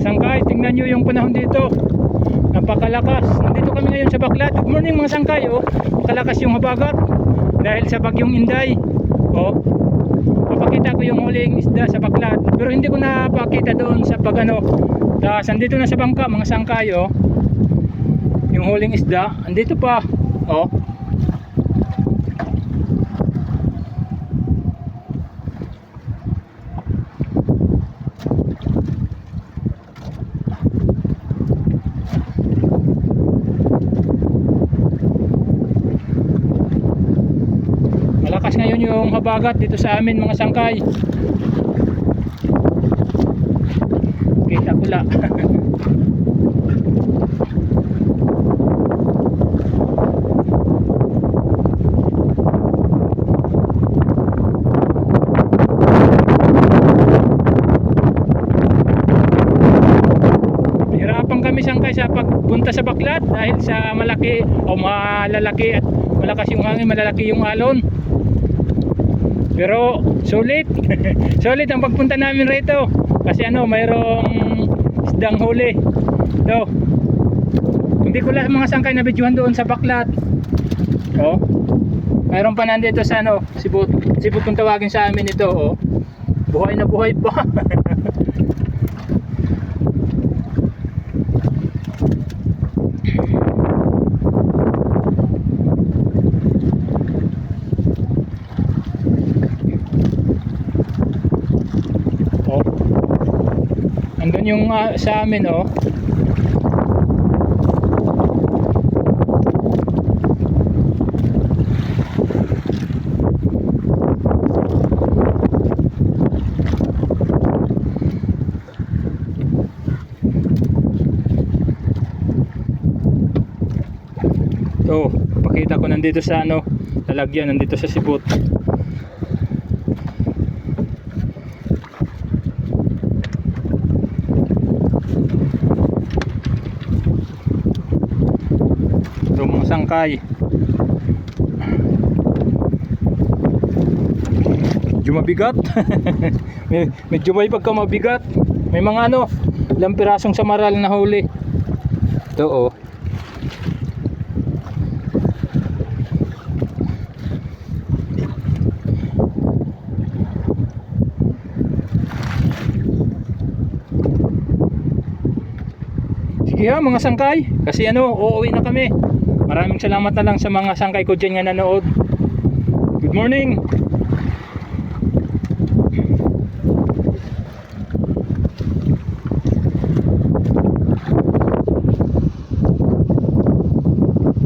sangkay, tingnan nyo yung panahon dito. Napakalakas. Nandito kami ngayon sa Baclat. Good morning mga sangkay. Oh, napakalakas yung habagat dahil sa bagyong Inday. Oh, papakita ko yung huling isda sa Baclat. Pero hindi ko napakita doon sa pagano. Nandito na sa bangka mga sangkay. Oh, yung huling isda. Andito pa. Oh. Malakas ngayon yung habagat dito sa amin mga sangkay. Kita ko la. Hirapan kami sangkay sa pagpunta sa Baclat dahil sa malaki o malalaki at malakas yung hangin, malalaki yung alon. Pero sulit. Sulit ang pagpunta namin rito kasi ano, mayroong isdang huli. So, hindi ko lang mga sangkay na videohan doon sa Baclat. Oh. Mayroon pa nandito sa ano, sibut kung tawagin sa amin ito, oh. Buhay na buhay pa. Oh. Andun yung sa amin, oh. So, pakita ko nandito sa ano, lalagyan nandito sa sibot. Ito mga sangkay. Medyo mabigat. Medyo may pagka mabigat. May mga ano, ilang pirasong samaral na huli. Ito oh. Sige ha mga sangkay, kasi ano, uuwi na kami. Maraming salamat na lang sa mga sangkay ko dyan nga nanood. Good morning.